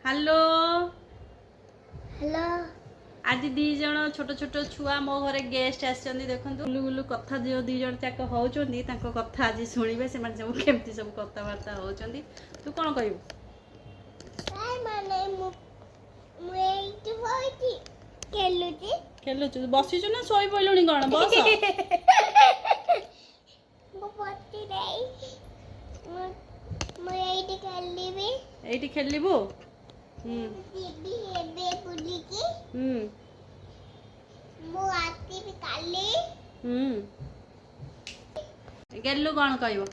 Hello hello आज दी जन छोट छोट छुआ मो घरे गेस्ट आसछन्ती देखंतु गुलु गुलु कथा जो दी जन जाक होउछन्ती तांको कथा आज शुणिबे से माने सब केमती सब कथा वार्ता होउछन्ती तू कोन कहबो हाय माने मु एइटी होइती खेलुची खेलुछु बसिछु ना सोई पइलुनी कोन बस मु पति नहीं मु एइटी खेलिबी एइटी खेलिबो दीदी हेबे बुलिकी मु आती भी काली गेलु कोन कहबो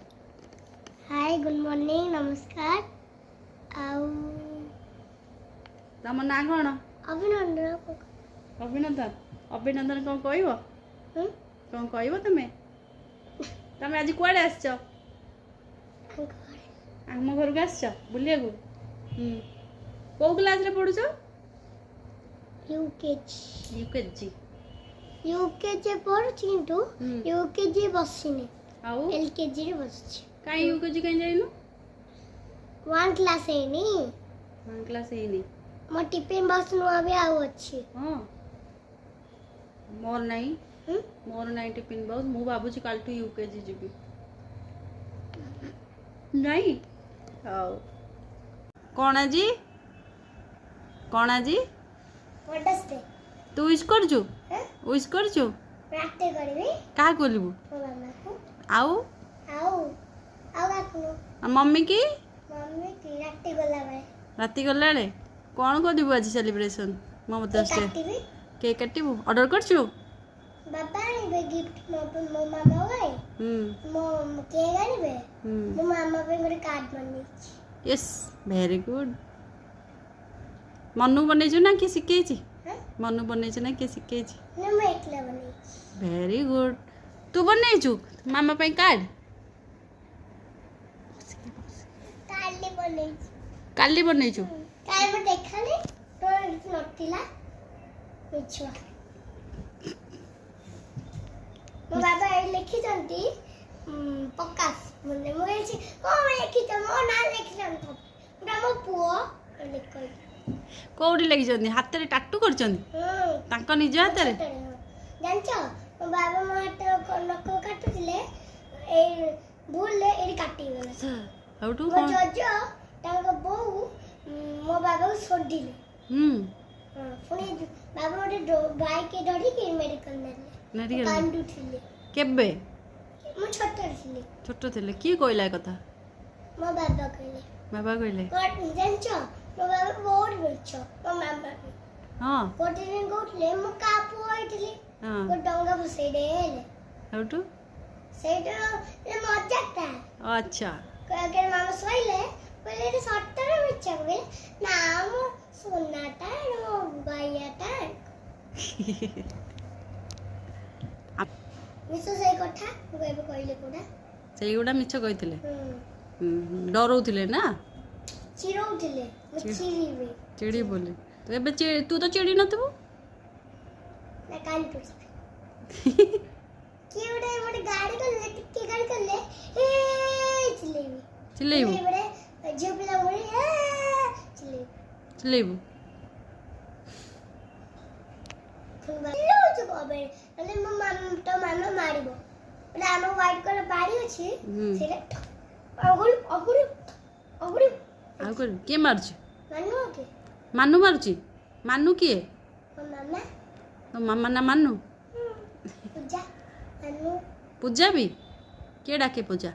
हाय गुड मॉर्निंग नमस्कार आउ तम ना कोन अभिनंदन अभिनंदन अभिनंदन कोन कहबो कोन कहबो तमे आज कुआडे आछो आम घर को आछो बुलिया को को क्लास रे पढुछो यूकेजी यूकेजी पढुछि किंतु यूकेजी बसिनी आउ एलकेजी रे बसछि काई यूकेजी काई जाइनु 1 क्लास हेनी 1 क्लास हेनी मो टिफिन बॉक्स नुआ भी आउ अछि हां मोर नहीं टिफिन बॉक्स मु बाबूजी काल टू यूकेजी जीबी नहीं आओ कौन जी व्हाट डज डे तू विश करजु राते करबी का कोलिबु मो मामा को आउ काकू मम्मी की राते गला बाय राती गलाले कौन करबु आज सेलिब्रेशन ममताज डे काटीबी केक काटिबु ऑर्डर करछु बाबा आनिबे गिफ्ट मो मामा गए मो केक आनिबे मो मामा पे गोटे कार्ड बनेछि यस वेरी गुड मनु बनेछु ना के सिकेछि मनु बनेछु ना के सिकेछि ना मैं एकला बनेछि वेरी गुड तू बनेछु मामा पे कार्ड काली बनेछु काल में देखाले तो नथिला मिछुआ मो बाबा ए लिखि जंती प्रकाश मने मो एछि को लिखि त मो ना लिखि जंतो मुडा मो पुओ लिख कई कोउडी लगी जंती हाथ रे टाटू करचंती तांको निज हाथ रे जानचो मो बाबा मो हाथ नको काटुतिले ए भूल ले एडी काटी गेला हाउटू मो जजो तांको बहु मो बाबा को छोडिले पुणी बाबा गोटे बाइक के धरी के मेडिकल नेले कांदू थिले केबे मु छोट थिले की कोइला कथा मो बाबा कहले कोट जानचो मो बाबा बहुत बच्चो मो मामा हां कोटे दिन गोटले मु कापु आइतली को डंगा बसै देले हाउटू सेटा ए मजाक था अच्छा के मामा सोइले बोले रे सट्टर बच्चा बोले ना मो सोनाटा मो बायाटा मिसो से कथा गएबे कहले कोडा सेई गुडा मिछ कहितले डरौथिले ना चिरौथिले मु चिरीबे चिड़ी बोले तो एबे तू तो चिड़ी नथबो ना काल टुस की उडे मोटे गाड़ी करले टिक्की गाड़ी करले ए चिलेबी बड़े जो पिला बोले चिलेबू लो जो कोबे अले मो मामा मारिबो अले हम व्हाइट कलर बाड़ी अछि सेटा अगुड़ी आ कर के मारछ मानु मारछ मानु के मामा तो मामा ना मानु पूजा मानु पूजा भी के डाके पूजा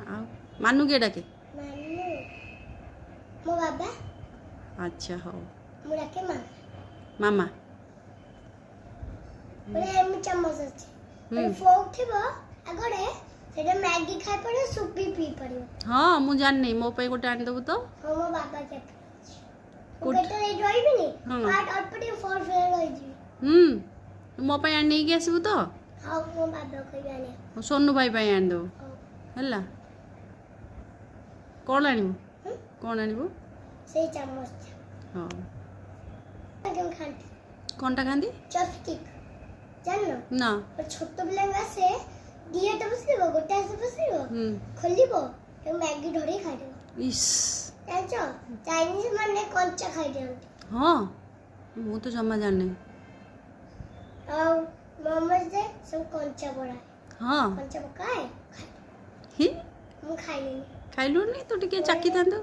आ मानु के डाके मानु मो बाबा अच्छा हो मु डाके मामा बोले मु चम्मच अछि फोक थिबो आगडे सेटा मैगी खाइ पड़े सूप भी पी पड़ियो हां मु जान नहीं मो पे गोटे आन दबु तो हां मो बाबा के कोटे रे ड्राइव नहीं पार्ट अटपटी फॉर फेर होई जी मो पे आन नहीं के आसीबु तो हां मो बाबा कहि आने सोनू भाई पे आन दो हला कोन आनिबु से चम्मच हां केम खांती कोनटा खांती चॉपस्टिक जाननो ना छोट पिला से दिए तो बसलिबो गोटे से बसलिबो खोलिबो ମ୍ୟାଗି ଧରି ଖାଇଦେବ। ଇସ୍ ଜାଣିଛ ଚାଇନିଜ ମାନେ କଞ୍ଚା ଖାଇଦିଅନ୍ତି। ହଁ ମୁଁ ତ ଜମା ଜାଣିନି। ଆଉ ମୋମୋଜରେ ସବୁ କଞ୍ଚା ପଡ଼ାଏ। ହଁ କଞ୍ଚା ପକାଏ ହି ମୁଁ ଖାଇଲିନି। ଖାଇଲୁନି ତୁ ଟିକେ ଚାଖିଥାନ୍ତୁ।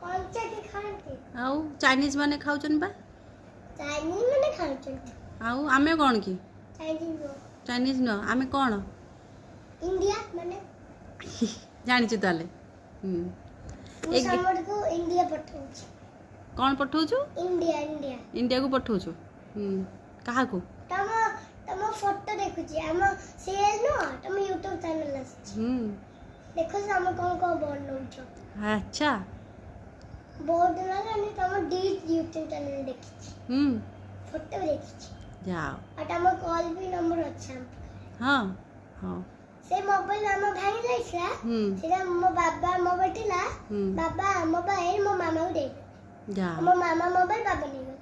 କଞ୍ଚା କି ଖାଆନ୍ତି? ଆଉ ଚାଇନିଜ ମାନେ ଖାଉଛନ୍ତି ବା। ଚାଇନିଜ ମାନେ ଖାଉଛନ୍ତି। ଆଉ ଆମେ କ'ଣ କି? ଚାଇନିଜ ନୁହଁ। ଚାଇନିଜ ନୁହଁ ଆମେ କ'ଣ? ଇଣ୍ଡିଆ ମାନେ ଜାଣିଛୁ ତାହେଲେ। ମୁଁ ସମସ୍ତଙ୍କୁ ଇଣ୍ଡିଆ ପଠଉଛି। କ'ଣ ପଠଉଛୁ? ଇଣ୍ଡିଆ ଇଣ୍ଡିଆ ଇଣ୍ଡିଆକୁ ପଠଉଛୁ। କାହାକୁ? ତମ ତମ ଫଟୋ ଦେଖୁଛି ଆମ ସିରିଏଲ ନୁହଁ ତମ ୟୁଟ୍ୟୁବ ଚ୍ୟାନେଲ ଆସିଛି। ଦେଖୁଛି ତମେ କ'ଣ କ'ଣ ବନଉଛ। ଆଚ୍ଛା ବହୁତ ଦିନ ହେଲାଣି ତମ ୟୁଟ୍ୟୁବ ଚ୍ୟାନେଲ ଦେଖିଛି। ଫଟୋ ବି ଦେଖିଛି। ଯାଅ। ଆଉ ତମ କଲ୍ ବି ନମ୍ବର ଅଛି ଆମ ପାଖରେ। ହଁ ହଁ ସେ ମୋବାଇଲ ଆମ ଭାଙ୍ଗି ଯାଇଥିଲା ସେଟା ମୋ ବାବା ମୋବାଇଲ ଥିଲା। ବାବା ମୋବାଇଲ ମୋ ମାମାକୁ ଦେଇଦେଲେ। ଯାଅ। ମୋ ମାମା ମୋବାଇଲ ବାବା ନେଇଗଲେ।